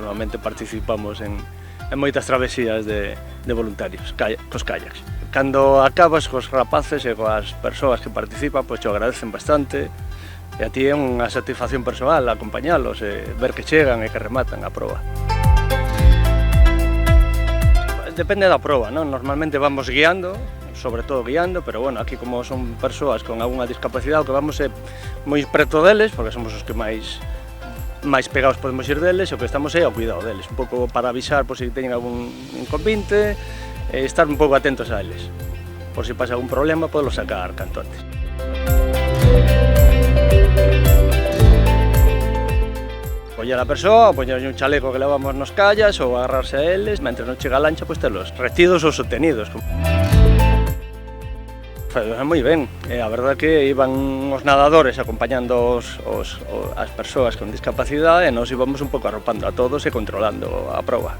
normalmente participamos en moitas travesías de voluntarios, cos kayaks. Cando acabas cos rapaces e coas persoas que participan, pois te agradecen bastante, e a ti é unha satisfacción persoal acompañalos e ver que chegan e que rematan a proba. Depende da proba, non? Normalmente vamos guiando, sobre todo guiando, pero bueno, aquí como son persoas con algunha discapacidade, o que vamos é moi preto deles, porque somos os que máis pegados podemos ir deles, e o que estamos é ao cuidado deles, un pouco para avisar por se teñen algún inconvinte, e estar un pouco atentos a eles, por se pasa algún problema, podelo sacar canto antes. Coller a persoa, poñerlle un chaleco que levamos nos callas ou agarrarse a eles, mentre non chega a lancha, pois telos retidos ou sostenidos. Moi ben, a verdade que iban os nadadores acompañando as persoas con discapacidade e nos íbamos un pouco arropando a todos e controlando a proba.